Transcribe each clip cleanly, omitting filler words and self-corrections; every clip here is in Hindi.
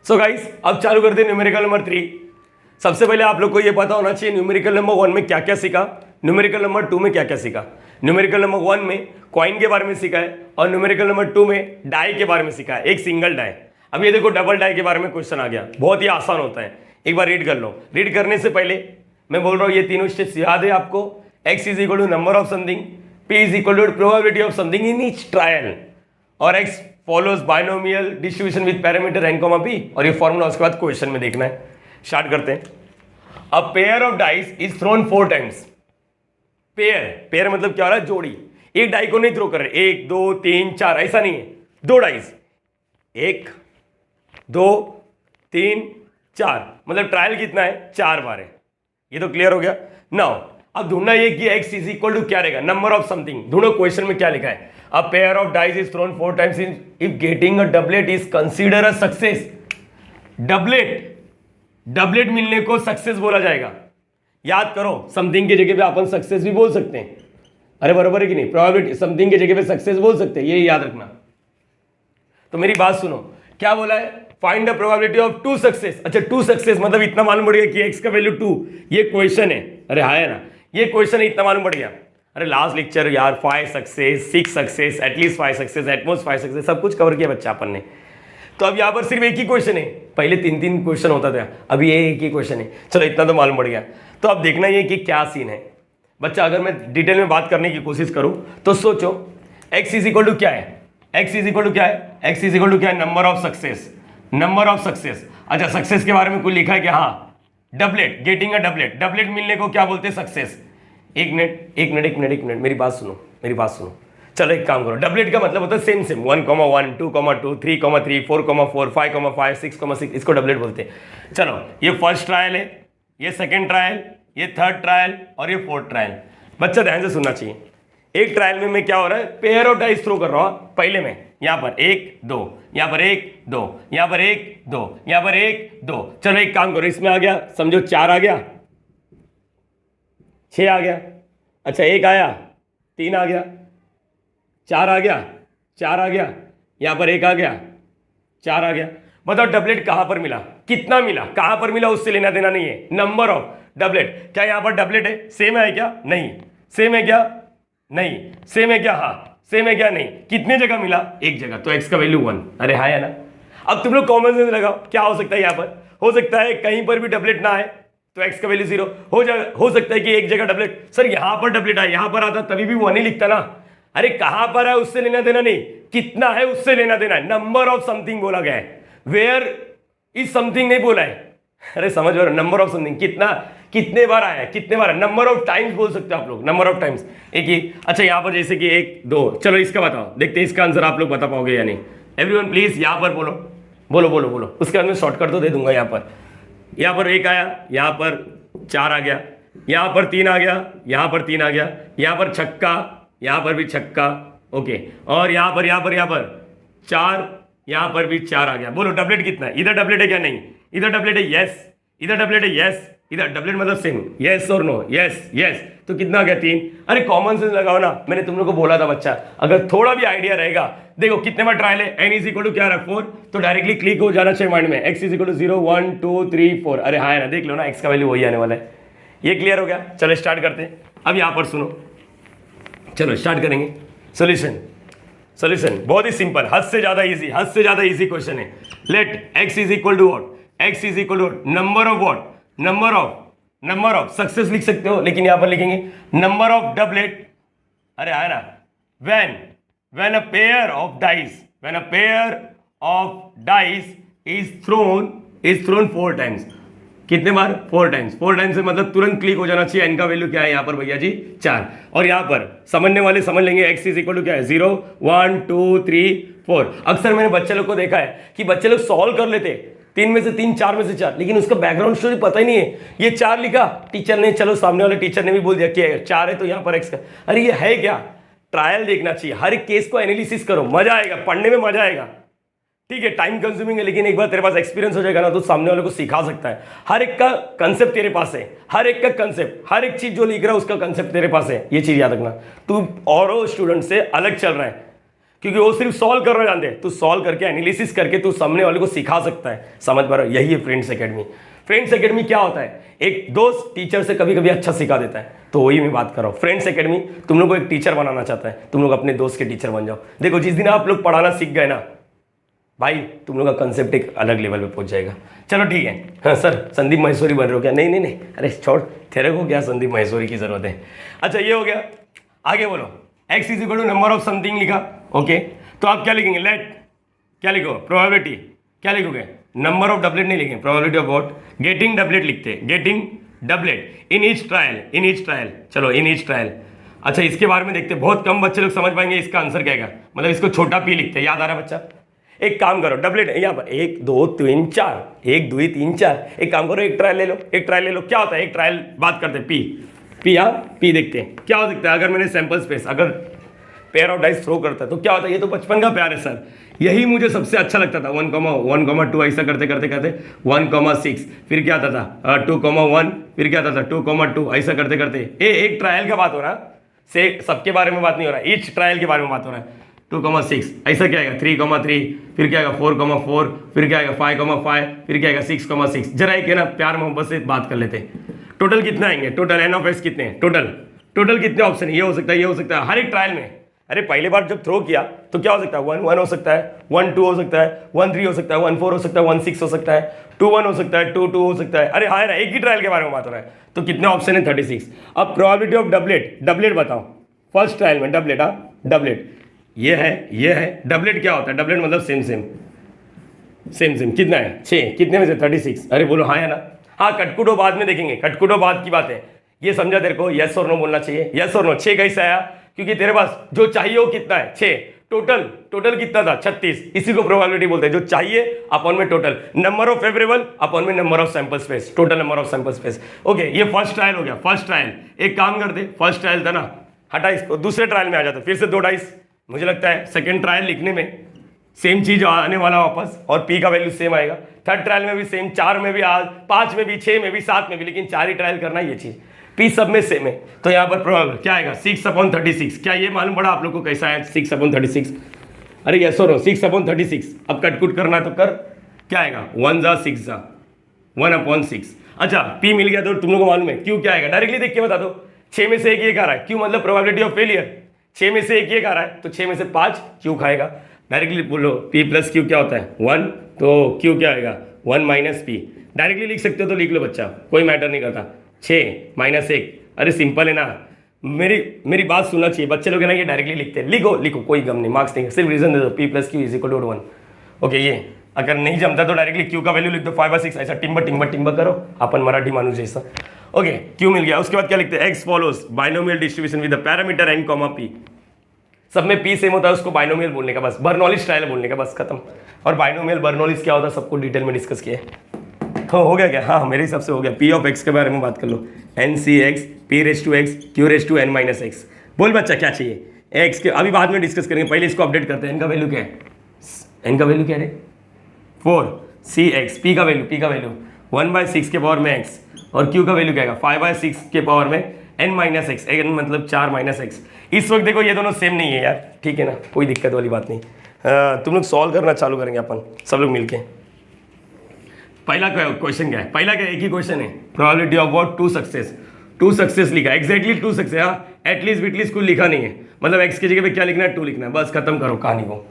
सो गाइस अब चालू करते हैं न्यूमेरिकल नंबर 3। सबसे पहले आप लोग को ये पता होना चाहिए न्यूमेरिकल नंबर 1 में क्या क्या सीखा, न्यूमेरिकल नंबर 2 में क्या क्या सीखा। न्यूमेरिकल नंबर 1 में कॉइन के बारे में सीखा है और न्यूमेरिकल नंबर 2 में डाई के बारे में सीखा है, एक सिंगल डाई। अब ये देखो डबल डाई के बारे में क्वेश्चन आ गया, बहुत ही आसान होता है, एक बार रीड कर लो। रीड करने से पहले मैं बोल रहा हूँ ये तीनों स्टेप्स याद है आपको। x is equal to number of something, p is equal to probability of something in each trial, और x follows binomial distribution with parameter n, p, और ये फॉर्मूला उसके बाद क्वेश्चन में देखना है। स्टार्ट करते हैं। A pair of dice is throne 4 times. Pair मतलब क्या हो रहा है, जोड़ी। एक डाई को नहीं थ्रो कर रहे, 1 2 3 4 ऐसा नहीं है, 2 डाइस, 1 2 3 4, मतलब ट्रायल कितना है, 4 बार है। ये तो क्लियर हो गया। नाउ अब ढूंढना ये कि x इज इक्वल टू क्या रहेगा, नंबर ऑफ समथिंग। ढूंढो क्वेश्चन में क्या लिखा है। A pair of dice is throne 4 times if getting a doublet is consider a success. Doublet मिलने को सक्सेस बोला जाएगा। याद करो, समथिंग की जगह पे अपन सक्सेस भी बोल सकते हैं। अरे बराबर है कि नहीं, प्रोबेबिलिटी समथिंग की जगह पे सक्सेस बोल सकते हैं, ये याद रखना। तो मेरी बात सुनो, क्या बोला है, find the probability of 2 success. अच्छा 2 सक्सेस मतलब इतना मालूम पड़ गया कि x का वैल्यू 2, ये क्वेश्चन है। अरे हाँ है ना, ये क्वेश्चन है, इतना मालूम पड़ गया। अरे लास्ट लेक्चर यार 5 success 6 success at least 5 success at most 5 success सब कुछ कवर किया बच्चा अपन ने। तो अब यहाँ पर सिर्फ एक ही क्वेश्चन है, पहले 3 क्वेश्चन होता था, अभी ये एक ही क्वेश्चन है। चलो इतना तो मालूम पड़ गया। तो अब देखना ये कि क्या सीन है बच्चा। अगर मैं डिटेल में बात करने की कोशिश करूं तो सोचो x इज इक्वल टू क्या है, x इज इक्वल टू क्या है, x इज इक्वल टू क्या है, number of success, number of success. अच्छा सक्सेस के बारे में कुछ लिखा है कि हाँ doublet, getting a doublet, doublet मिलने को क्या बोलते हैं, सक्सेस। एक मिनट मेरी बात सुनो। चलो एक काम करो, डबलेट का मतलब होता है सेम 1, 1, 2, 2, 3, 3, 4, 4, 5, 5, 6, इसको डबलेट बोलते हैं। चलो ये फर्स्ट ट्रायल है, ये सेकंड ट्रायल, ये थर्ड ट्रायल और ये फोर्थ ट्रायल। बच्चा ध्यान से सुनना चाहिए। एक ट्रायल में मैं क्या हो रहा है, पेयर ऑफ डाइस थ्रो कर रहा हूं। पहले में यहां पर 1 2, यहां पर 1 2, यहां पर 1 2, यहां पर 1 2। चलो एक काम करो, इसमें आ गया, समझो 4 आ गया, 6 आ गया, अच्छा 1 आया, 3 आ गया, 4 आ गया, 4 आ गया, यहां पर 1 आ गया, 4 आ गया। बताओ डबलेट कहां पर मिला, कितना मिला, कहां पर मिला, उससे लेना देना नहीं है। नंबर ऑफ डबलेट, क्या यहां पर डबलेट है, सेम है क्या, नहीं। सेम है क्या, नहीं। सेम है क्या, हाँ। सेम है क्या, नहीं। कितने जगह मिला, एक जगह, तो x का वैल्यू 1। अरे हाँ है ना। अब तुम लोग कॉमन सेंस लगाओ, क्या हो सकता है यहां पर, हो सकता है कहीं पर भी डबलेट ना आए तो x का वैल्यू 0 हो सकता है कि एक जगह डबलेट, सर यहां पर डबलेट आए, यहां पर आता तभी भी 1 ही लिखता ना। अरे कहां पर है उससे लेना देना नहीं, कितना है उससे लेना देना है। नंबर ऑफ समथिंग बोला गया है, वेयर इज समथिंग नहीं बोला है। अरे समझ रहे हो, नंबर ऑफ समथिंग कितना, कितने बार आया है, कितने बार, नंबर ऑफ टाइम्स बोल सकते हो आप लोग, नंबर ऑफ टाइम्स। एक ही, अच्छा यहां पर जैसे कि 1 2, चलो इसका बताओ, देखते हैं इसका आंसर आप लोग बता पाओगे या नहीं। एवरीवन प्लीज यहां पर बोलो बोलो बोलो बोलो, उसके बाद मैं शॉर्टकट तो दे दूंगा। यहां पर 1 आया, यहां पर 4 आ गया, यहां पर 3 आ गया, यहां पर 3 आ गया, यहां पर छक्का, यहां पर भी छक्का, ओके, और यहां पर 4, यहां पर भी 4 आ गया। बोलो डबलेट कितना है, इधर डबलेट है क्या, नहीं। इधर डबलेट है, यस। इधर डबलेट है, यस। इधर डबलेट मतलब सेम, यस और नो, यस यस। तो कितना आ गया, 3। अरे कॉमन सेंस लगाओ ना, मैंने तुम लोग को बोला था बच्चा, अगर थोड़ा भी आइडिया रहेगा। देखो कितने बार ट्रायल है, n इज इक्वल टू क्या रहा, 4, तो डायरेक्टली क्लिक हो जाना चाहिए माइंड में, x इज इक्वल टू 0 1 2 3 4। अरे हाँ है ना, देख लो ना, x का वैल्यू वही आने वाला है। ये क्लियर हो गया। चलो स्टार्ट करते हैं। अब यहां पर सुनो, चलो स्टार्ट करेंगे। सोल्यूशन बहुत ही सिंपल, हद से ज्यादा इजी क्वेश्चन है। Let x is equal to what, x is equal to number of what, number of success लिख सकते हो, लेकिन यहां पर लिखेंगे नंबर ऑफ डबलेट। अरे है ना, when a pair of dice is throne 4 times. कितने बार, 4 टाइम्स। 4 टाइम्स से मतलब तुरंत क्लिक हो जाना चाहिए। n का वैल्यू क्या है यहाँ पर भैया जी, 4। और यहाँ पर समझने वाले समझ लेंगे, x इज इक्वल टू क्या है, 0 1 2 3 4। अक्सर मैंने बच्चे लोग को देखा है कि बच्चे लोग सॉल्व कर लेते 3 में से 3 4 में से 4, लेकिन उसका बैकग्राउंड स्टोरी पता ही नहीं है। ये 4 लिखा, टीचर ने, चलो सामने वाले टीचर ने भी बोल दिया कि 4 है तो यहाँ पर x का। अरे ये है क्या, ट्रायल देखना चाहिए, हर एक केस को एनालिसिस करो, मजा आएगा, पढ़ने में मजा आएगा। ठीक है, टाइम कंज्यूमिंग है, लेकिन एक बार तेरे पास एक्सपीरियंस हो जाएगा ना, तो सामने वाले को सिखा सकता है। हर एक का कंसेप्ट तेरे पास है, हर एक का कंसेप्ट, हर एक चीज जो लिख रहा है उसका कंसेप्ट तेरे पास है। ये चीज याद रखना, तू और स्टूडेंट से अलग चल रहा है, क्योंकि वो सिर्फ सॉल्व करना जानते हैं। तू सॉल्व करके एनालिसिस करके तू सामने वाले को सिखा सकता है। समझ पा रहे हो? यही है फ्रेंड्स एकेडमी। फ्रेंड्स एकेडमी क्या होता है? एक दोस्त टीचर से कभी कभी अच्छा सिखा देता है, तो वही मैं बात कर रहा हूँ। फ्रेंड्स एकेडमी तुम लोग को एक टीचर बनाना चाहता है, तुम लोग अपने दोस्त के टीचर बन जाओ। देखो जिस दिन आप लोग पढ़ाना सीख गए ना भाई, तुम लोग का कंसेप्ट एक अलग लेवल पे पहुंच जाएगा। चलो ठीक है। हाँ सर संदीप महेश्वरी बन रहे हो क्या? नहीं नहीं नहीं, अरे छोड़, तेरे को क्या संदीप महेश्वरी की जरूरत है। अच्छा ये हो गया, आगे बोलो। x is equal to number of something लिखा, ओके। तो आप क्या लिखेंगे? लेट, क्या लिखो? प्रोबेबिलिटी। क्या लिखोगे? नंबर ऑफ डबलेट नहीं लिखेंगे, probability of what? Getting doublet लिखते हैं, गेटिंग डबलेट इन ईच ट्रायल, इन ईच ट्रायल। चलो इन ईच ट्रायल। अच्छा इसके बारे में देखते हैं, बहुत कम बच्चे लोग समझ पाएंगे इसका आंसर क्या है। मतलब इसको छोटा पी लिखते हैं, याद आ रहा है बच्चा? एक काम करो, डबलेट यहाँ पर 1 2 3 4, 1 2 3 4। एक काम करो, एक ट्रायल ले लो, एक ट्रायल ले लो। क्या होता है एक ट्रायल? बात करते हैं पी, पी पी देखते हैं क्या हो सकता है। अगर मैंने सैंपल स्पेस, अगर पेयर ऑफ डाइस थ्रो करता है तो क्या होता है? ये तो बचपन का प्यार है सर, यही मुझे सबसे अच्छा लगता था। 1,1,2 ऐसा करते करते करते 1,6, फिर क्या आता था 2,1, फिर क्या आता था 2,2, ऐसा करते करते एक ट्रायल का बात हो रहा से, सबके बारे में बात नहीं हो रहा, ईच ट्रायल के बारे में बात हो रहा है। 2,6 ऐसा क्या आएगा? 3,3, फिर क्या आएगा 4,4, फिर क्या आएगा 5,5, फिर क्या आएगा 6,6। जरा एक है ना प्यार मोहब्बत से बात कर लेते हैं। टोटल कितना आएंगे? टोटल एन ऑफ एस कितने हैं? टोटल कितने ऑप्शन है? ये हो सकता है, ये हो सकता है, हर एक ट्रायल में। अरे पहले बार जब थ्रो किया तो क्या हो सकता है? 1,1 हो सकता है, 1,2 हो सकता है, 1,3 हो सकता है, 1,4 हो सकता है, 1,6 हो सकता है, 2,1 हो सकता है, 2,2 हो सकता है। अरे हाँ ना, एक ही ट्रायल के बारे में बात हो रहा है। तो कितने ऑप्शन है? 36। अब प्रोबेबिलिटी ऑफ डबलेट, डबलेट बताओ फर्स्ट ट्रायल में। डबलेट, हाँ डबलेट ये है। डबलेट क्या होता है? डबलेट मतलब सेम सेम। कितना है? 6। कितने में से? 36। अरे बोलो हाँ या ना? हाँ, कटकुटो बाद में देखेंगे, कटकुटो बाद की बात है। ये समझा तेरे को? यस और नो बोलना चाहिए। यस और नो। 6 कैसे आया? क्योंकि तेरे पास जो चाहिए वो कितना है? 6। टोटल कितना था? 36। इसी को प्रोबेबिलिटी बोलते हैं, जो चाहिए अपॉन में total, number of favourable upon में number of sample space, total number of sample space. Okay, ये फर्स्ट ट्रायल हो गया। फर्स्ट ट्रायल एक काम करते, फर्स्ट ट्रायल था ना, हटा इसको, दूसरे ट्रायल में आ जाता, फिर से 2 डाइस। मुझे लगता है सेकेंड ट्रायल लिखने में सेम चीज आने वाला वापस, और पी का वैल्यू सेम आएगा। थर्ड ट्रायल में भी सेम, 4 में भी, 5 में भी, 6 में भी, 7 में भी, लेकिन 4 ही ट्रायल करना है ये चीज। पी सब में सेम है। तो यहाँ पर प्रोबेबल क्या आएगा? 6/36। क्या ये मालूम पड़ा आप लोग को कैसा है 6/36? अरे यस और नो, 6/36। अब कटकुट करना है तो कर। क्या आएगा? 1 जा 6 जा 1/6। अच्छा पी मिल गया तो तुम लोग को मालूम है क्यों क्या आएगा? डायरेक्टली देख के बता दो। 6 में से एक ये आ रहा है, क्यों मतलब प्रोबेबिलिटी ऑफ फेलियर। 6 में से एक ये आ रहा है तो 6 में से 5 क्यों खाएगा? डायरेक्टली बोलो पी प्लस क्यू क्या होता है? 1, तो क्यू क्या आएगा? 1 माइनस पी। डायरेक्टली लिख सकते हो तो लिख लो बच्चा, कोई मैटर नहीं करता। 6 माइनस 1, अरे सिंपल है ना। मेरी बात सुनना चाहिए, बच्चे लोग है ना ये डायरेक्टली लिखते हैं। लिखो कोई गम नहीं, मार्क्स नहीं, सिर्फ रीजन दे दो। P plus Q is equal to 1। Okay, ये अगर नहीं जमता तो डायरेक्टली क्यू का वैल्यू लिख दो 5/6, ऐसा टिम्बर करो अपन मराठी मानुस जैसा। ओके, क्यू मिल गया। उसके बाद क्या लिखते हैं? X follows binomial distribution with the parameter N comma P. सब में पी सेम होता है, उसको बाइनोमियल बोलने का, बस बर्नौलीज स्टाइल बोलने का, बस खत्म। और बाइनोमियल बर्नौलीज क्या होता है सबको डिटेल में डिस्कस किया है। तो हो गया क्या? हाँ मेरे हिसाब से हो गया। पी ऑफ एक्स के बारे में बात कर लो। N c x p raise to x q raise to n minus x. बोल बच्चा क्या चाहिए? एक्स के अभी बाद में डिस्कस करेंगे, पहले इसको अपडेट करते हैं। एन का वैल्यू क्या है? एन का वैल्यू क्या है? 4 सी एक्स। पी का वैल्यू 1/6 के पावर में एक्स, और क्यू का वैल्यू क्या आएगा? 5/6 के पावर में एन माइनस एक्स। एन मतलब 4 माइनस एक्स। इस वक्त देखो ये दोनों सेम नहीं है यार, ठीक है ना, कोई दिक्कत वाली बात नहीं। तुम लोग सॉल्व करना चालू करेंगे अपन सब लोग मिलके। पहला क्वेश्चन क्या है? पहला क्या? एक ही क्वेश्चन है, प्रोबेबिलिटी ऑफ व्हाट? 2 सक्सेस लिखा, एग्जैक्टली 2 सक्सेस। हाँ, एटलीस्ट बिटलीस्ट कुछ लिखा नहीं है, मतलब एक्स की जगह पे क्या लिखना है? 2 लिखना है, बस खत्म करो कहानी को।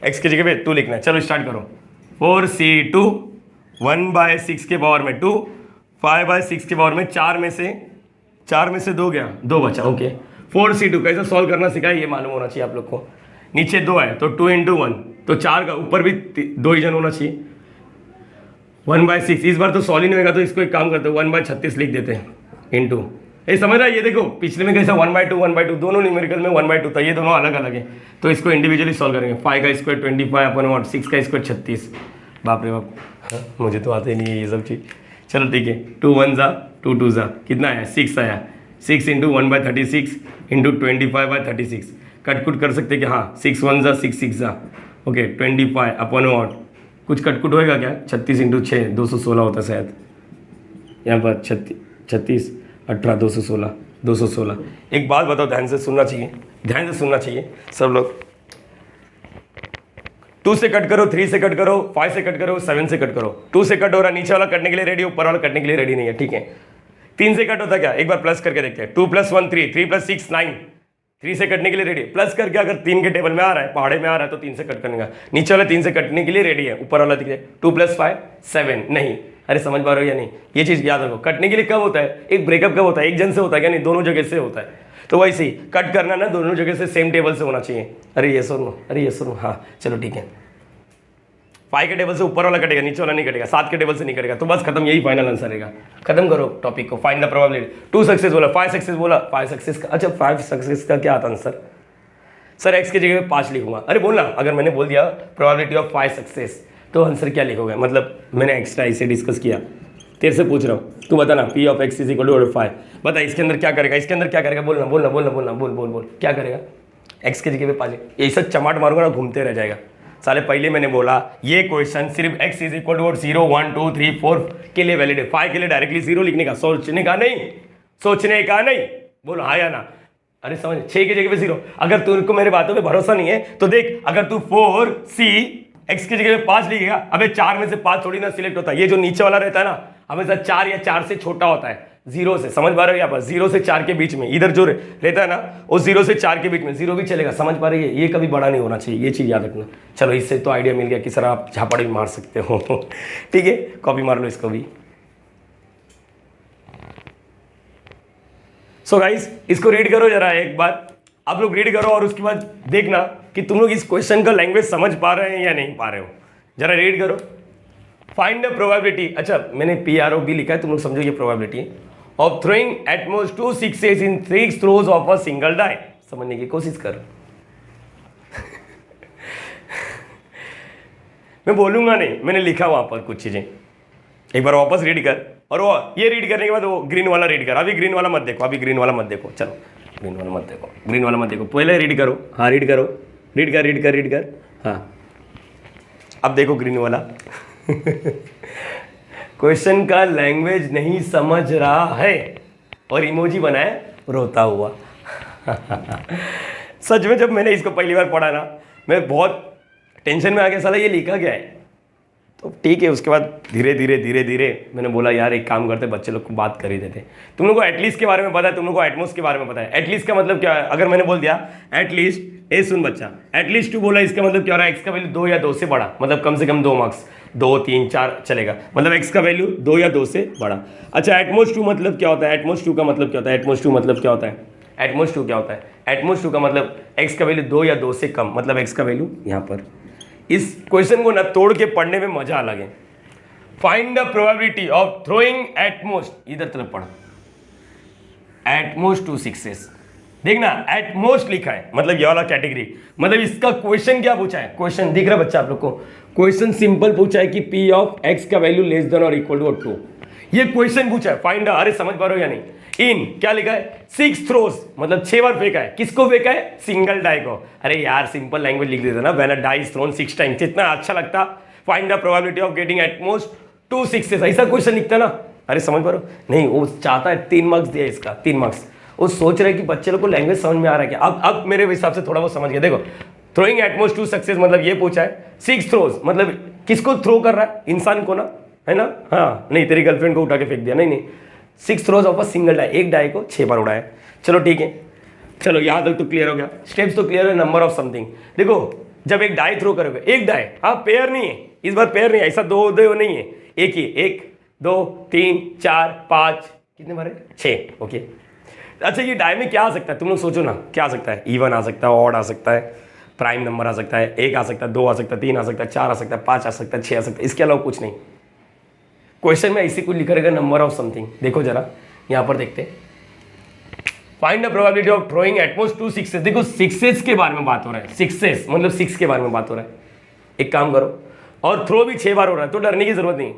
एक्स की जगह पे 2 लिखना है। चलो स्टार्ट करो। 4c2 1/6 के पावर में 2, 5/6 के पावर में 4 में से 2 गया, 2 बचा। ओके, 4c2 कैसे सॉल्व करना सिखाया ये मालूम होना चाहिए आप लोग को। नीचे 2 है तो 2 × 1, तो 4 का ऊपर भी 2 ही जन होना चाहिए। 1/6 इस बार तो सॉल्व ही नहीं होगा, तो इसको एक काम करते हैं 1/36 लिख देते हैं इंटू। ये समझ रहा है? ये देखो पिछले में कैसा 1/2 दोनों न्यूमेरिकल में 1/2 था, ये दोनों अलग अलग है, तो इसको इंडिविजुअली सॉल्व करेंगे। 5 का स्क्वायर 25/1, 6 का स्क्वायर 36। बाप रे बाप, हाँ, मुझे तो आते नहीं है ये सब चीज़। चलो ठीक है, 2 1 जा 2 2 जा, कितना आया? 6 आया। 6 × 1/36 × 25/36। कटकुट कर सकते कि हाँ, 6 1 जा 6 6 जा। ओके, 25/8 कुछ कटकुट होएगा क्या? 36 × 6 216 होता शायद, यहाँ पर 36 18 216। एक बात बताओ, ध्यान से सुनना चाहिए सब लोग। 2 से कट करो, 3 से कट करो, 5 से कट करो, 7 से कट करो। 2 से कट हो रहा, नीचे वाला कटने के लिए रेडी, ऊपर वाला कटने के लिए रेडी नहीं है, ठीक है। 3 से कट होता क्या, एक बार प्लस करके देखते हैं। 2 + 1 3, 3 + 6 9, 3 से कटने के लिए रेडी, प्लस करके अगर 3 के टेबल में आ रहा है, पहाड़े में आ रहा है, तो 3 से कट करने का, नीचे वाला 3 से कटने के लिए रेडी है, ऊपर वाला दिखे 2 + 5 7 नहीं। अरे समझ पा रहे हो या नहीं, ये चीज़ याद रखो। कटने के लिए कब होता है, एक ब्रेकअप कब होता है, एक जन से होता है क्या, नहीं दोनों जगह से होता है। तो वैसे ही कट करना ना दोनों जगह से सेम टेबल से होना चाहिए। अरे ये सुनो, अरे ये सुनो, हाँ चलो ठीक है। 5 के टेबल से ऊपर वाला कटेगा, नीचे वाला नहीं कटेगा, 7 के टेबल से नहीं कटेगा, तो बस खत्म, यही फाइनल आंसर रहेगा। खत्म करो टॉपिक को, फाइंड द प्रोबेबिलिटी। 2 सक्सेस बोला, 5 सक्सेस बोला, 5 सक्सेस का, अच्छा 5 सक्सेस का क्या आता आंसर, सर एक्स की जगह 5 लिखूंगा। अरे बोलना, अगर मैंने बोल दिया प्रोबेबिलिटी ऑफ 5 सक्सेस तो आंसर क्या लिखोगे, मतलब मैंने एक्स्ट्रा इसे डिस्कस किया, तेरे से पूछ रहा हूँ, तू बता ना, P of x = 5, बता इसके अंदर क्या करेगा, इसके अंदर क्या करेगा, बोलना बोलना बोलना बोलना, बोल बोल बोल, क्या करेगा, x की जगह पे 5, ऐसा चमाट मारूंगा ना घूमते रह जाएगा साले। पहले मैंने बोला ये क्वेश्चन सिर्फ x = 0 1 2 3 4 के लिए वैलिड है, 5 के लिए डायरेक्टली 0 लिखने का, सोचने का नहीं, सोचने का नहीं, बोलो हाँ या ना। अरे समझ, 6 की जगह पे 0, अगर तुमको मेरे बातों पे भरोसा नहीं है तो देख, अगर तू 4C x की जगह पे 5 लिखेगा, अबे 4 में से 5 थोड़ी ना सिलेक्ट होता है, ये जो नीचे वाला रहता है ना हमेशा 4 या 4 से छोटा होता है, 0 से, समझ पा रहे हो, यहाँ पर 0 से 4 के बीच में, इधर जो रहता है ना वो 0 से 4 के बीच में, 0 भी चलेगा, समझ पा रहे हैं, ये कभी बड़ा नहीं होना चाहिए, ये चीज़ याद रखना। चलो इससे तो आइडिया मिल गया कि सर आप झापड़ भी मार सकते हो ठीक है, कॉपी मार लो इसको भी। सो गाइस इसको रीड करो जरा एक बार, आप लोग रीड करो और उसके बाद देखना कि तुम लोग इस क्वेश्चन का लैंग्वेज समझ पा रहे हैं या नहीं पा रहे हो, जरा रीड करो। फाइंड द प्रोबेबिलिटी, अच्छा मैंने PROB लिखा है, तुम लोग समझो ये probability of throwing at most 2 6s in 3 throws of a single die, समझने की कोशिश करो मैं बोलूंगा नहीं, मैंने लिखा वहां पर कुछ चीजें, एक बार वापस रीड कर, और वो ये रीड करने के बाद वो ग्रीन वाला रीड कर। अभी ग्रीन वाला मत देखो, अभी ग्रीन वाला मत देखो, चलो ग्रीन वाला मत देखो, ग्रीन वाला मत देखो, पहले रीड करो, हाँ रीड करो, रीड कर रीड कर रीड कर, हाँ अब देखो ग्रीन वाला क्वेश्चन का लैंग्वेज नहीं समझ रहा है और इमोजी बनाए रोता हुआ सच में जब मैंने इसको पहली बार पढ़ा ना मैं बहुत टेंशन में आ गया, साला ये लिखा क्या है, तो ठीक है। उसके बाद धीरे धीरे धीरे धीरे मैंने बोला यार एक काम करते, बच्चे लोग को बात कर ही देते। तुम लोग को एटलीस्ट के बारे में पता है, तुम लोग को एटमोस्ट के बारे में पता है। एटलीस्ट का मतलब क्या है, अगर मैंने बोल दिया एटलीस्ट, ए सुन बच्चा, एटलीस्ट 2 बोला, इसका मतलब क्या हो रहा है, एक्स का वैल्यू 2 या 2 से बड़ा, मतलब कम से कम 2 मार्क्स, 2 3 4 चलेगा, मतलब एक्स का वैल्यू 2 या 2 से बड़ा। अच्छा एटमोस्ट 2 मतलब क्या होता है, एटमोस्ट 2 का मतलब क्या होता है, एटमोस्ट 2 मतलब क्या होता है, एटमोस्ट 2 क्या होता है, एटमोस्ट 2 का मतलब एक्स का वैल्यू 2 या 2 से कम, मतलब एक्स का वैल्यू यहाँ पर। इस क्वेश्चन को ना तोड़ के पढ़ने में मजा अलग है। Find the probability of throwing at most, इधर तरफ पढ़, एटमोस्ट 2 6s, देखना एटमोस्ट लिखा है, मतलब ये वाला कैटेगरी, मतलब इसका क्वेश्चन क्या पूछा है, क्वेश्चन दिख रहा है बच्चा आप लोग को, क्वेश्चन सिंपल पूछा है कि P ऑफ x का वैल्यू लेस देन और इक्वल टू 2, ये क्वेश्चन पूछा है। फाइंड, अरे समझ पा रहे हो या नहीं, इन क्या लिखा है 6 थ्रोज, मतलब 6 बार फेंका है, किसको फेंका है, सिंगल डाई को। अरे यार सिंपल लैंग्वेज लिख देता ना, when a die is thrown 6 times, कितना अच्छा लगता। Find the probability of getting at most 2 6s, ऐसा क्वेश्चन लिखता ना। अरे समझ पा रहे हो, नहीं वो चाहता है 3 मार्क्स दिया इसका, 3 मार्क्स, वो सोच रहा है कि बच्चे लोग को लैंग्वेज समझ में आ रहा है क्या। अब मेरे हिसाब से थोड़ा बहुत समझ गया। देखो थ्रोइंग एटमोस्ट 2 सक्सेस मतलब ये पूछा है, 6 थ्रोज मतलब किसको थ्रो कर रहा है, इंसान को ना, है ना, हाँ नहीं तेरी गर्लफ्रेंड को उठा के फेंक दिया, नहीं नहीं, 6 throws of a single die, एक डाई को 6 बार उड़ाया। चलो ठीक है, चलो यहाँ तक तो क्लियर हो गया, स्टेप्स तो क्लियर है, नंबर ऑफ समथिंग। देखो जब एक डाई थ्रो करोगे, एक डाई, हाँ पेयर नहीं है, इस बार पेयर नहीं है, ऐसा 2 2 नहीं है, एक ही, 1 2 3 4 5, कितने बार है, 6, ओके। अच्छा ये डाई में क्या आ सकता है, तुम लोग सोचो ना, क्या आ सकता है, इवन आ सकता है, ऑड आ सकता है, प्राइम नंबर आ सकता है, 1 आ सकता है, 2 आ सकता है, 3 आ सकता है, 4 आ सकता है, 5 आ सकता है, 6 आ सकता है, इसके अलावा कुछ नहीं। क्वेश्चन में ऐसी कुछ लिखा रहेगा, नंबर ऑफ समथिंग। देखो जरा यहाँ पर देखते हैं, find the probability of throwing at most 2 6s। देखो 6s के बारे में बात हो रहा है, 6s मतलब 6 के बारे में बात हो रहा है। एक काम करो, और थ्रो भी 6 बार हो रहा है, तो डरने की जरूरत नहीं।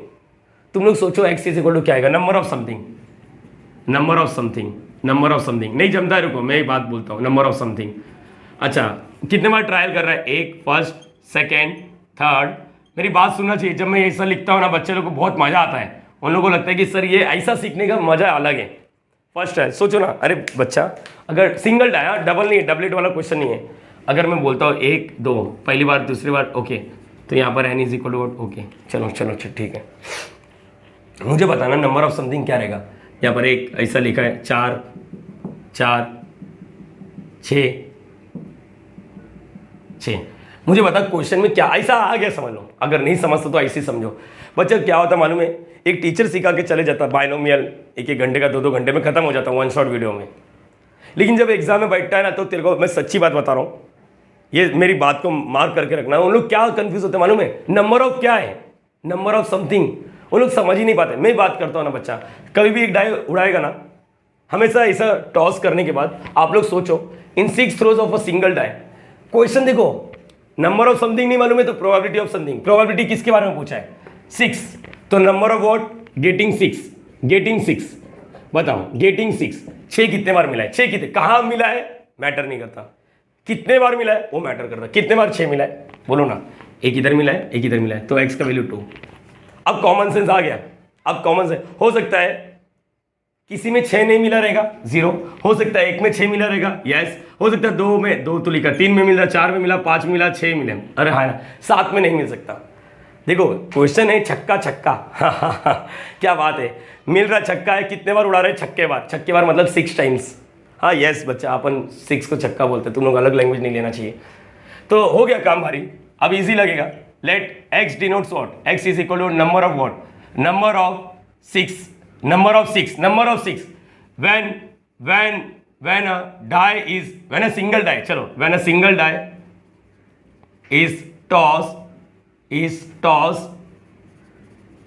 तुम लोग सोचो x इज इक्वल टू क्या आएगा, number of something, number of something, number of something, नहीं जमता है, रुको मैं एक बात बोलता हूँ, नंबर ऑफ समथिंग। अच्छा कितने बार ट्रायल कर रहा है, 1 फर्स्ट सेकेंड थर्ड। मेरी बात सुनना चाहिए, जब मैं ऐसा लिखता हूँ ना बच्चे लोग को बहुत मजा आता है, उन लोगों को लगता है कि सर ये ऐसा सीखने का मजा अलग है। फर्स्ट है, सोचो ना, अरे बच्चा अगर सिंगल डाई, डबल नहीं है, डबलेट वाला क्वेश्चन नहीं है, अगर मैं बोलता हूँ 1 2 पहली बार दूसरी बार ओके, तो यहाँ पर n is equal to okay, चलो चलो ठीक है। मुझे बताना नंबर ऑफ समथिंग क्या रहेगा। यहाँ पर एक ऐसा लिखा है 4 4 6 6। मुझे बता क्वेश्चन में क्या ऐसा आ गया समझ लो, अगर नहीं समझते तो ऐसे ही समझो। बच्चा क्या होता मालूम है, एक टीचर सिखा के चले जाता बाइनोमियल 1 घंटे का 2 घंटे में खत्म हो जाता वन शॉट वीडियो में। लेकिन जब एग्जाम में बैठता है ना, तो तेरे को मैं सच्ची बात बता रहा हूँ, ये मेरी बात को मार्क करके रखना। उन लोग क्या कंफ्यूज होते हैं मालूम है, नंबर ऑफ क्या है, नंबर ऑफ समथिंग वो लोग समझ ही नहीं पाते। मैं बात करता हूँ ना बच्चा, कभी भी एक डाई उड़ाएगा ना, हमेशा ऐसा टॉस करने के बाद आप लोग सोचो in 6 throws of a single die. Question देखो, नंबर ऑफ समथिंग नहीं मालूम है तो प्रोबेबिलिटी ऑफ समथिंग। प्रोबेबिलिटी किसके बारे में पूछा है, 6, तो number of what, getting 6, getting 6। बताओ गेटिंग 6, 6 कितने बार मिला है, 6 कितने कहाँ मिला है मैटर नहीं करता, कितने बार मिला है वो मैटर करता है। कितने बार 6 मिला है बोलो ना, एक इधर मिला है एक इधर मिला है, तो x का वैल्यू 2। अब कॉमन सेंस आ गया, अब कॉमन सेंस हो सकता है किसी में 6 नहीं मिला रहेगा 0, हो सकता है 1 में 6 मिला रहेगा यस, हो सकता है 2 में 2 तो लिखा, 3 में मिला, 4 में मिला, 5 में मिला, 6 मिले, अरे हाँ ना 7 में नहीं मिल सकता। देखो क्वेश्चन है छक्का छक्का क्या बात है, मिल रहा छक्का है, कितने बार उड़ा रहे छक्के बार, छक्के बार मतलब 6 टाइम्स। हाँ यस बच्चा, अपन 6 को छक्का बोलते हैं, तुम लोग अलग लैंग्वेज नहीं लेना चाहिए। तो हो गया काम भारी, अब इजी लगेगा। Let x denotes what, x is equal to number of what, number of 6, number of 6, number of 6 when a die is, when a single die, चलो when a single die is tossed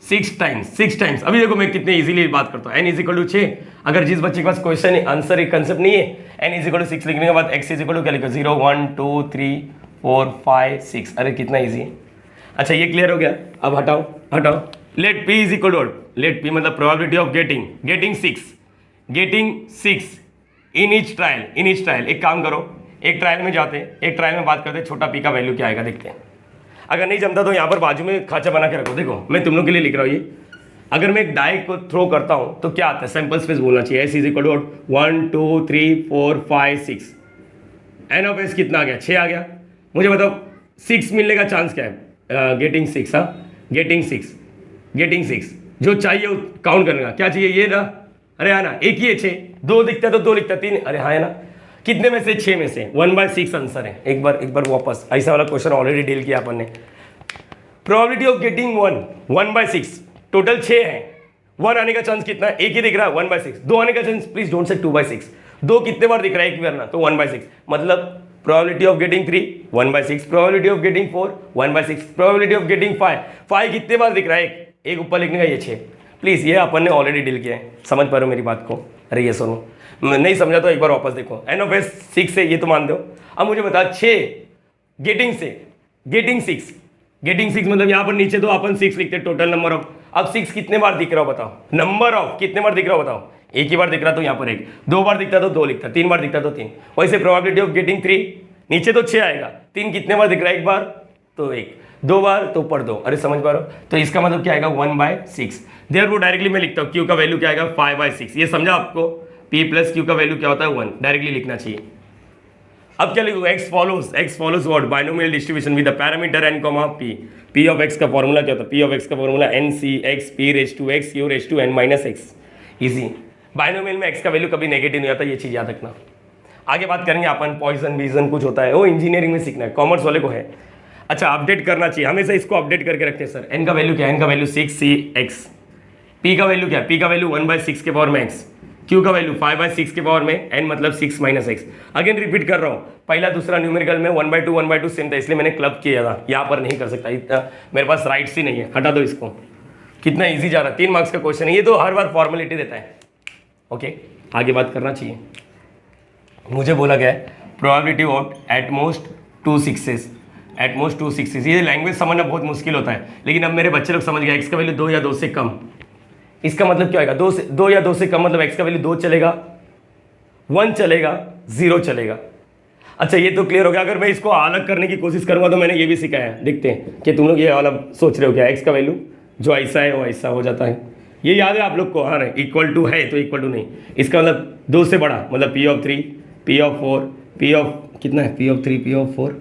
6 times. अभी देखो मैं कितने इजीली बात करता हूँ, n इज इक्वल टू 6। अगर जिस बच्चे के पास क्वेश्चन आंसर एक कंसेप्ट नहीं है, n इज इक्वल टू 6 लिखने के बाद x इज इक्वल टू क्या लिखो, 0 1 2 3 4 5 6। अरे कितना इजी है। अच्छा ये क्लियर हो गया, अब हटाओ। Let p is equal to, let p मतलब probability of getting 6 in each trial. एक काम करो, एक ट्रायल में जाते हैं, एक ट्रायल में बात करते हैं, छोटा p का वैल्यू क्या आएगा देखते हैं। अगर नहीं जमता तो यहाँ पर बाजू में खाचा बना के रखो। देखो मैं तुम लोग के लिए लिख रहा हूँ ये, अगर मैं एक डाई को थ्रो करता हूँ तो क्या आता है, सैंपल स्पेस बोलना चाहिए, s is equal to 1 2 3 4 5 6। n of s कितना आ गया, 6 आ गया। मुझे बताओ 6 मिलने का चांस क्या है, गेटिंग 6। हाँ गेटिंग 6 जो चाहिए काउंट करने का क्या चाहिए, ये ना, अरे हाँ ना, एक ही है 6, 2 दिखता है तो 2 लिखता, 3, अरे हाँ है ना, कितने में से 6 में से 1/6 आंसर है। एक बार वापस, ऐसा वाला क्वेश्चन ऑलरेडी डील किया अपन ने। प्रोबेबिलिटी ऑफ गेटिंग 1/6, टोटल 6 है, 1 आने का चांस कितना है, एक ही दिख रहा है 1/6, 2 आने का चांस, प्लीज डोंट से 2/6, 2 कितने बार दिख रहा है, एक बार ना, तो 1/6 मतलब probability of getting 3 1/6, probability of getting 4 1/6, probability of getting 5 कितने बार दिख रहा है, एक ऊपर लिखने का ये 6। प्लीज ये अपन ने ऑलरेडी डील किया है, समझ पा रहे हो मेरी बात को। अरे ये सुनो, नहीं समझा तो एक बार वापस देखो। n ऑफ s 6 है, ये तो मान दो। अब मुझे बता 6 गेटिंग 6 मतलब यहाँ पर नीचे तो अपन 6 लिखते टोटल नंबर ऑफ। अब 6 कितने बार दिख रहा हो बताओ, नंबर ऑफ कितने बार दिख रहा हो बताओ, एक ही बार दिख रहा तो यहाँ पर 1, 2 बार दिखता तो 2 लिखता, 3 बार दिखता तो 3। वैसे प्रोबेबिलिटी ऑफ गेटिंग 3, नीचे तो 6 आएगा, 3 कितने बार दिख रहा है, एक बार तो 1, 2 बार तो ऊपर 2। अरे समझ पा रहे हो, तो इसका मतलब क्या आएगा 1/6। देयरफॉर डायरेक्टली मैं लिखता हूँ q का वैल्यू क्या आएगा 5/6। ये समझा आपको, p प्लस q का वैल्यू क्या होता है 1, डायरेक्टली लिखना चाहिए। अब क्या लिखूंगा, x follows what, binomial distribution with the parameter n, p। p of x का फॉर्मूला क्या होता है, p ऑफ x का formula NCx p raise to x q raise to n minus x। Easy, binomial में x का वैल्यू कभी नेगेटिव नहीं आता, ये चीज याद रखना। आगे बात करेंगे अपन, पॉइजन वीजन कुछ होता है, वो इंजीनियरिंग में सीखना है, कॉमर्स वाले को है। अच्छा अपडेट करना चाहिए, हमेशा इसको अपडेट करके रखते हैं सर। n का वैल्यू क्या है, n का वैल्यू 6cx, p का वैल्यू क्या है, p का वैल्यू 1/6 के पावर में x, q का वैल्यू 5/6 के पावर में n मतलब 6 माइनस x। अगेन रिपीट कर रहा हूँ, पहला दूसरा न्यूमेरिकल में 1/2 सेम था, इसलिए मैंने क्लब किया था, यहाँ पर नहीं कर सकता, इतना मेरे पास राइट्स ही नहीं है, हटा दो इसको। कितना ईजी जा रहा है, 3 मार्क्स का क्वेश्चन है ये, तो हर बार फॉर्मेलिटी देता है। ओके आगे बात करना चाहिए। मुझे बोला गया है प्रोबेबिलिटी ऑफ एटमोस्ट 2 6s, ये लैंग्वेज समझना बहुत मुश्किल होता है, लेकिन अब मेरे बच्चे लोग समझ गए। x का वैल्यू 2 या 2 से कम, इसका मतलब क्या होगा, 2 या 2 से कम मतलब x का वैल्यू 2 चलेगा, 1 चलेगा, 0 चलेगा। अच्छा ये तो क्लियर हो गया। अगर मैं इसको अलग करने की कोशिश करूंगा तो मैंने ये भी सिखाया है, देखते हैं कि तुम लोग ये वाला सोच रहे हो क्या, x का वैल्यू जो ऐसा है वो ऐसा हो जाता है, ये याद है आप लोग को। हाँ इक्वल टू है तो इक्वल टू नहीं, इसका मतलब 2 से बड़ा मतलब p of 3, p of 4, p of कितना है, P of 3, P of 4,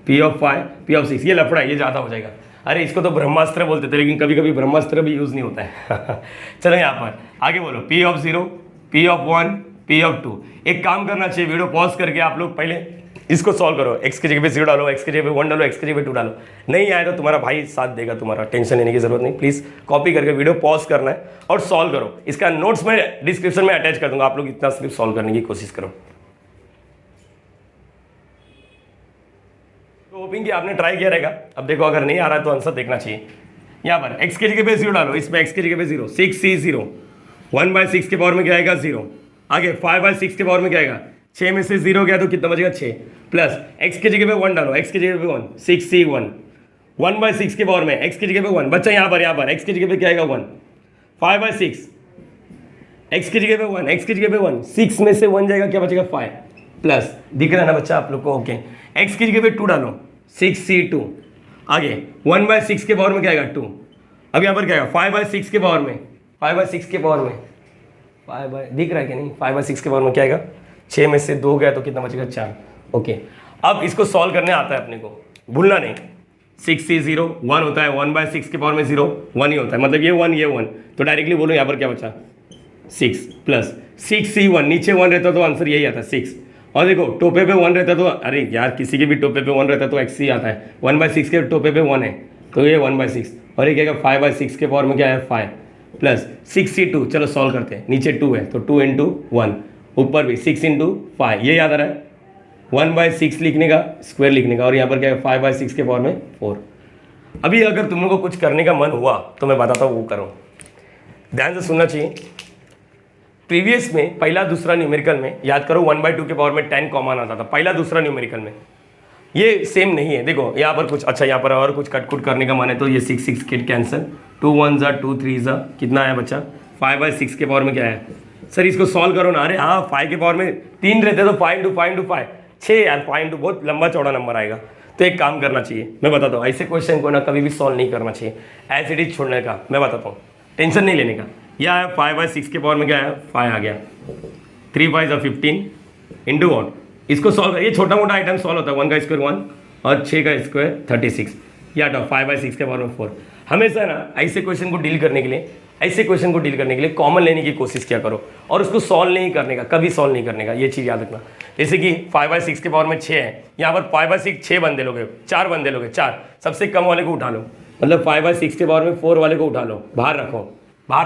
P of 5, P of 6, ये लफड़ा है, ये ज़्यादा हो जाएगा। अरे इसको तो ब्रह्मास्त्र बोलते थे, लेकिन कभी कभी ब्रह्मास्त्र भी यूज़ नहीं होता है। चलो यहाँ पर आगे बोलो, P of 0, P of 1, P of 2। एक काम करना चाहिए, वीडियो पॉज करके आप लोग पहले इसको सॉल्व करो। एक्स की जगह पे 0 डालो, एक्स की जगह पे 1 डालो, एक्स की जगह पे 2 डालो। नहीं आए तो तुम्हारा भाई साथ देगा, तुम्हारा टेंशन लेने की जरूरत नहीं। प्लीज़ कॉपी करके वीडियो पॉज करना है और सॉल्व करो। इसका नोट्स मैं डिस्क्रिप्शन में अटैच कर दूंगा, आप लोग इतना सिर्फ सॉल्व करने की कोशिश करो। तो होपिंग कि आपने ट्राई किया रहेगा। अब देखो अगर नहीं आ रहा है तो आंसर देखना चाहिए। यहाँ पर x की जगह पे 0 डालो, इसमें x की जगह पे 0, 6c 0, 1/6 के पावर में क्या आएगा 0। आगे 5/6 के पावर में क्या आएगा, 6 में से 0 गया तो कितना बचेगा 6, प्लस x की जगह पे 1 डालो, x की जगह पे 1, 6c 1, 1/6 के पावर में x की जगह पे 1 बच्चा, यहाँ पर x की जगह पे क्या आएगा 1, 5/6, x की जगह पे 1, x की जगह पे 1, 6 में से 1 जाएगा, क्या बचेगा 5, प्लस दिख रहा है ना बच्चा आप लोग को, ओके। x की जगह पे 2 डालो, 6c2, आगे 1/6 के पावर में क्या आएगा 2, अब यहाँ पर क्या आएगा 5/6 के पावर में, 5/6 के पावर में, दिख रहा है कि नहीं, 5/6 के पावर में क्या आएगा, 6 में से 2 गया तो कितना बचेगा 4, ओके। अब इसको सॉल्व करने आता है अपने को, भूलना नहीं। 6c0 1 होता है, 1/6 के पावर में 0 1 ही होता है, मतलब ये 1 तो डायरेक्टली बोलो यहाँ पर क्या बचा 6, प्लस 6c1, नीचे 1 रहता तो आंसर यही आता 6, और देखो टोपे पे 1 रहता तो, अरे यार किसी के भी टोपे पे 1 रहता तो x ही आता है, 1/6 के टोपे पे 1 है तो ये 1/6, और ये क्या 5/6 के पावर में क्या है 5, प्लस 6c2, चलो सॉल्व करते हैं। नीचे 2 है तो 2 × 1, ऊपर भी 6 × 5, ये याद आ रहा है 1/6 लिखने का, स्क्वायर लिखने का, और यहाँ पर क्या है 5/6 के पावर में 4। अभी अगर तुम लोगों को कुछ करने का मन हुआ तो मैं बताता हूँ वो करो, ध्यान से सुनना चाहिए। प्रीवियस में पहला दूसरा न्यूमेरिकल में याद करो 1/2 के पावर में 10 कॉमन आता था, पहला दूसरा न्यूमेरिकल में। ये सेम नहीं है, देखो यहाँ पर कुछ, अच्छा यहाँ पर और कुछ कट करने का मन है तो ये 6 किट कैंसिल, 2 1 2 3 कितना आया बच्चा 5/6 के पावर में क्या है, सर इसको सॉल्व करो ना। अरे हाँ 5 के पावर में 3 रहते तो 5 × 5 × 5 6 यार, 5 × बहुत लंबा चौड़ा नंबर आएगा। तो एक काम करना चाहिए, मैं बताता हूँ, ऐसे क्वेश्चन को ना कभी भी सॉल्व नहीं करना चाहिए, एज इट इज छोड़ने का, मैं बताता हूँ, टेंशन नहीं लेने का। यह है 5/6 के पावर में क्या है 5 आ गया, 3 5 15 इंटू 1, इसको सॉल्व, ये छोटा मोटा आइटम सॉल्व होता है, 1 का स्क्वायर 1 और 6 का स्क्वायर 36, या 5/6 के पावर में 4। हमेशा ना ऐसे क्वेश्चन को डील करने के लिए कॉमन लेने की कोशिश किया करो, और उसको सॉल्व नहीं करने का, कभी सॉल्व नहीं करने का, ये चीज़ याद रखना। जैसे कि 5/6 के पावर में 6 है, यहाँ पर 5/6 6 बंदे लोगे, 4 बंदे लोगे, 4 सबसे कम वाले को उठा लो, मतलब 5/6 के पावर में 4 वाले को उठा लो, बाहर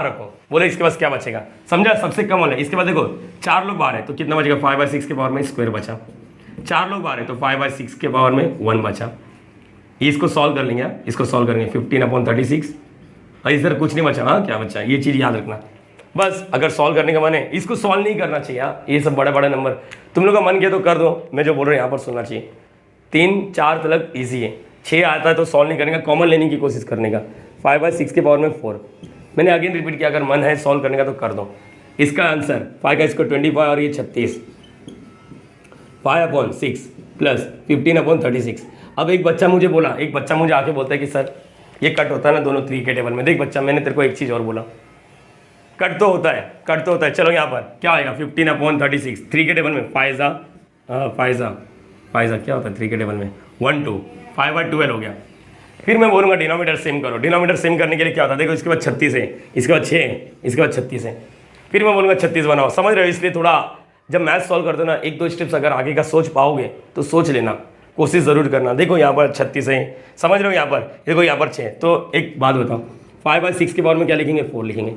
रखो बोले, इसके पास क्या बचेगा, समझा, सबसे कम वाला। इसके बाद देखो 4 लोग बाहर है तो कितना बचेगा 5/6 के पावर में स्क्वायर बचा, 4 लोग बाहर है तो 5/6 के पावर में 1 बचा। इसको सॉल्व कर लेंगे, इसको सॉल्व करेंगे 15/36, और इधर कुछ नहीं बचा, हाँ क्या बचा, ये चीज़ याद रखना बस। अगर सॉल्व करने का मन है, इसको सॉल्व नहीं करना चाहिए, ये सब बड़े बड़े नंबर तुम लोग का मन किया तो कर दो, मैं जो बोल रहा हूँ यहाँ पर सुनना चाहिए। 3 4 तक ईजी है, 6 आता है तो सॉल्व नहीं करने का, कॉमन लेने की कोशिश करने का। 5/6 के पावर में 4, मैंने अगेन रिपीट किया, अगर मन है सॉल्व करने का तो कर दो। इसका आंसर 5 का स्क्वायर 25 और ये 36, 5/6 प्लस 15/36। अब एक बच्चा मुझे आके बोलता है कि सर ये कट होता है ना दोनों 3 के टेबल में। देख बच्चा, मैंने तेरे को एक चीज़ और बोला, कट तो होता है। चलो यहाँ पर क्या आएगा 15/36, 3 के टेबल में 5 क्या होता है 3 के टेबल में 1 2, 5/12 हो गया। फिर मैं बोलूँगा डिनोमिनेटर सेम करो, डिनोमिनेटर सेम करने के लिए क्या होता है, देखो इसके बाद 36 है, इसके बाद 6 है, इसके बाद 36 है, फिर मैं बोलूँगा 36 बनाओ, समझ रहे हो। इसलिए थोड़ा जब मैथ सॉल्व करते हो ना, 1-2 स्टेप्स अगर आगे का सोच पाओगे तो सोच लेना, कोशिश ज़रूर करना। देखो यहाँ पर 36 है, समझ रहे हो, यहाँ पर देखो यहाँ पर 6। तो एक बात बताओ, 5/6 के पावर में क्या लिखेंगे 4 लिखेंगे,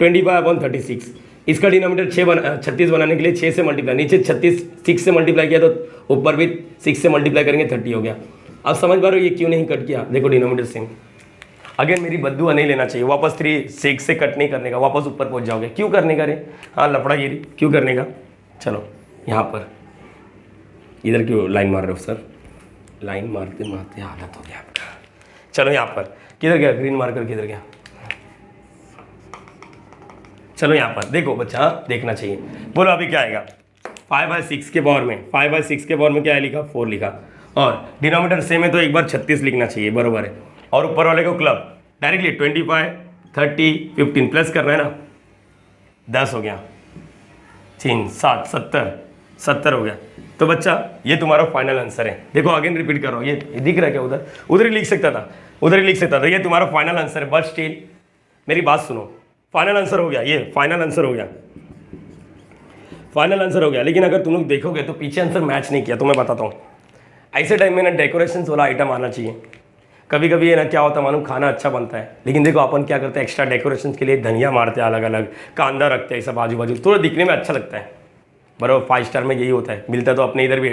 25/36। इसका डिनोमिनेटर 36 बनाने के लिए 6 से मल्टीप्लाई, नीचे 6 से मल्टीप्लाई किया तो ऊपर भी 6 से मल्टीप्लाई करेंगे 30 हो गया। अब समझ पा रहे हो ये क्यों नहीं कट किया, देखो डिनोमिनेटर सेम। अगेन मेरी बद्दुआ नहीं लेना चाहिए, वापस 6 से कट नहीं करने का, वापस ऊपर पहुंच जाओगे। क्यों करने का रे, हाँ लफड़ागिरी क्यों करने का। चलो यहाँ पर इधर क्यों लाइन मार रहे हो सर, लाइन मारते मारते हालत हो गया आपका। चलो यहाँ पर किधर गया ग्रीन मार्कर, किधर गया। चलो यहाँ पर देखो बच्चा, देखना चाहिए। बोलो अभी क्या आएगा 5/6 के पावर में, 5/6 के पावर में क्या है लिखा 4 लिखा, और डिनोमिनेटर सेम है तो एक बार 36 लिखना चाहिए, बरोबर है। और ऊपर वाले को क्लब डायरेक्टली 25 30 15 प्लस करना है ना, 10 हो गया, 3 7 70 70 हो गया। तो बच्चा ये तुम्हारा फाइनल आंसर है। देखो अगेन रिपीट कर रहा हूँ, ये दिख रहा है क्या? उधर उधर ही लिख सकता था, उधर ही लिख सकता था। ये तुम्हारा फाइनल आंसर है, बट स्टिल मेरी बात सुनो, फाइनल आंसर हो गया, ये फाइनल आंसर हो गया, फाइनल आंसर हो गया। लेकिन अगर तुम लोग देखोगे तो पीछे आंसर मैच नहीं किया, तो मैं बताता हूँ। ऐसे टाइम में ना डेकोरेशन वाला आइटम आना चाहिए। कभी कभी ये ना क्या होता है मालूम, खाना अच्छा बनता है लेकिन देखो अपन क्या करते हैं, एक्स्ट्रा डेकोरेशन के लिए धनिया मारते हैं, अलग अलग कांदा रखते हैं, सब आजू बाजू, थोड़ा दिखने में अच्छा लगता है। बराबर 5 स्टार में यही होता है, मिलता है तो अपने इधर भी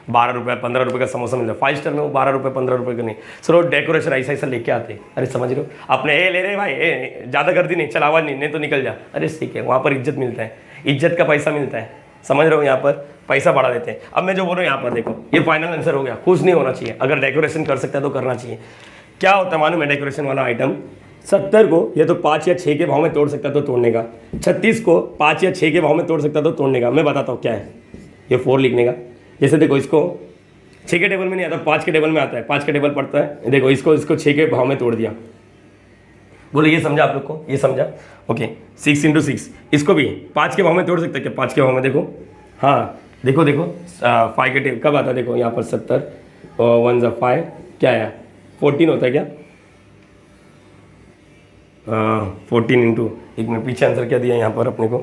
12 रुपये 15 रुपये का समोसा मिलता है, 5 स्टार में वो 12 रुपये 15 रुपये का नहीं। सर डेकोरेशन ऐसा ऐसा लेके आते, अरे समझ रहे हो, अपने ए ले रहे भाई, ए ज़्यादा कर दी नहीं, चल आवाज़ नहीं तो निकल जा, अरे ठीक है, वहाँ पर इज्जत मिलता है, इज्जत का पैसा मिलता है, समझ रहे हो, यहाँ पर पैसा बढ़ा देते हैं। अब मैं जो बोल रहा हूँ यहाँ पर देखो, ये फाइनल आंसर हो गया, खुश नहीं होना चाहिए, अगर डेकोरेशन कर सकता है तो करना चाहिए। क्या होता है मालूम है डेकोरेशन वाला आइटम, 70 को ये तो 5 या 6 के भाव में तोड़ सकता तो तोड़ने का, 36 को 5 या 6 के भाव में तोड़ सकता तो तोड़ने का। मैं बताता हूँ क्या है, ये 4 लिखने का। जैसे देखो इसको 6 के टेबल में नहीं आता, 5 के टेबल में आता है, 5 के टेबल पड़ता है, देखो इसको 6 के भाव में तोड़ दिया। बोलो ये समझा आप लोग को, ये समझा? ओके 6 × 6, इसको भी 5 के भाव में तोड़ सकते हैं क्या? 5 के भाव में देखो, हाँ देखो 5 के टेबल कब आता है, देखो यहाँ पर 70 और 1 × 5 क्या है, 14 होता है क्या? 14 इंटू, एक मिनट पीछे आंसर क्या दिया यहाँ पर अपने को,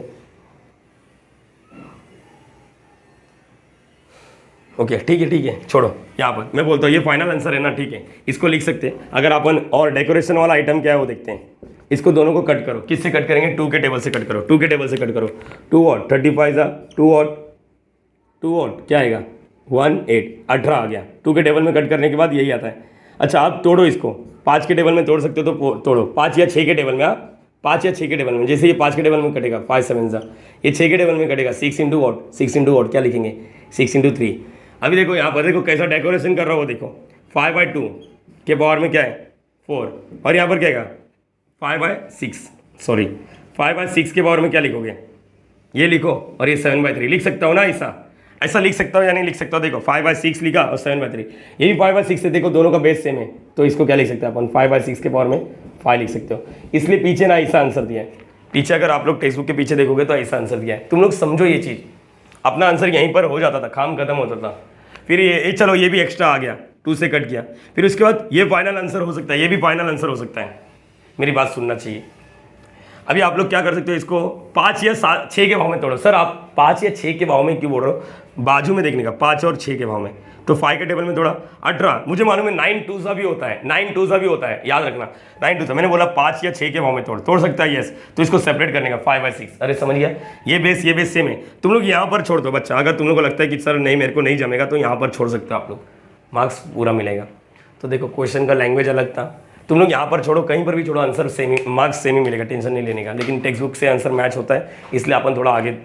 ओके ठीक है छोड़ो, यहाँ पर मैं बोलता हूँ ये फाइनल आंसर है ना, ठीक है, इसको लिख सकते हैं। अगर अपन और डेकोरेशन वाला आइटम क्या है वो देखते हैं, इसको दोनों को कट करो, किससे कट करेंगे? 2 के टेबल से कट करो, 2 के टेबल से कट करो, 2 और 35 2 और क्या आएगा 1 8 18 आ गया। 2 के टेबल में कट करने के बाद यही आता है। अच्छा आप तोड़ो इसको, 5 के टेबल में तोड़ सकते हो तो तोड़ो, 5 या 6 के टेबल में, आप 5 या 6 के टेबल में, जैसे ये 5 के टेबल में कटेगा 5 7 ये 6 के टेबल में कटेगा 6 × वॉट, 6 × वॉट क्या लिखेंगे 6 × 3। अभी देखो यहाँ पर देखो कैसा डेकोरेशन कर रहा हो, देखो 5/2 के पावर में क्या है 4, और यहाँ पर क्या है 5/6, सॉरी 5/6 के पावर में क्या लिखोगे, ये लिखो, और ये 7/3 लिख सकता हो ना, ऐसा लिख सकता हो या नहीं लिख सकता हो? देखो 5/6 लिखा और 7/3, ये भी 5/6 है, देखो दोनों का बेस सेम है, तो इसको क्या लिख सकते हैं अपन 5/6 के पावर में 5 लिख सकते हो। इसलिए पीछे ना ऐसा आंसर दिया है, पीछे अगर आप लोग टेक्स्ट बुक के पीछे देखोगे तो ऐसा आंसर दिया है। तुम लोग समझो ये चीज़, अपना आंसर यहीं पर हो जाता था, काम खत्म होता था। फिर ये चलो ये भी एक्स्ट्रा आ गया, 2 से कट किया, फिर उसके बाद ये फाइनल आंसर हो सकता है, ये भी फाइनल आंसर हो सकता है। मेरी बात सुनना चाहिए। अभी आप लोग क्या कर सकते हो, इसको 5 या 6 के भाव में तोड़ो। सर आप 5 या 6 के भाव में क्यों बोल रहे हो? बाजू में देखने का, 5 और 6 के भाव में, तो 5 के टेबल में तोड़ा 18, मुझे मालूम है 9 2 भी होता है, 9 2 भी होता है, याद रखना 9 2, मैंने बोला 5 या 6 के भाव में तोड़ सकता है, यस, तो इसको सेपरेट करने का 5/6। अरे समझ गया, ये बेस सेम है। तुम लोग यहाँ पर छोड़ दो बच्चा, अगर तुम लोग को लगता है कि सर नहीं मेरे को नहीं जमेगा तो यहाँ पर छोड़ सकते हो आप लोग, मार्क्स पूरा मिलेगा। तो देखो क्वेश्चन का लैंग्वेज अलग था, तुम लोग यहाँ पर छोड़ो, कहीं पर भी छोड़ो, आंसर सेम ही, मार्क्स सेम ही मिलेगा, टेंशन नहीं लेने का। लेकिन टेक्स्ट बुक से आंसर मैच होता है, इसलिए अपन थोड़ा आगे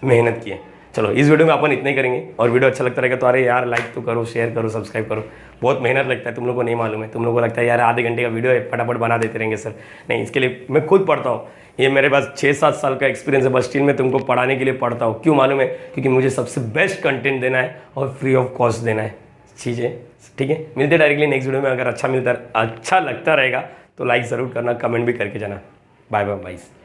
मेहनत किए। चलो इस वीडियो में अपन इतना ही करेंगे, और वीडियो अच्छा लगता रहेगा तो अरे यार लाइक तो करो, शेयर करो, सब्सक्राइब करो। बहुत मेहनत लगता है, तुम लोग को नहीं मालूम है, तुम लोग को लगता है यार आधे घंटे का वीडियो है फटाफट बना देते रहेंगे सर, नहीं, इसके लिए मैं खुद पढ़ता हूँ। ये मेरे पास 6-7 साल का एक्सपीरियंस है, बस स्टिल में तुमको पढ़ाने के लिए पढ़ता हूँ। क्यों मालूम है? क्योंकि मुझे सबसे बेस्ट कंटेंट देना है और फ्री ऑफ कॉस्ट देना है चीज़ें, ठीक है। मिलते डायरेक्टली नेक्स्ट वीडियो में। अगर अच्छा लगता रहेगा तो लाइक ज़रूर करना, कमेंट भी करके जाना। Bye bye bye.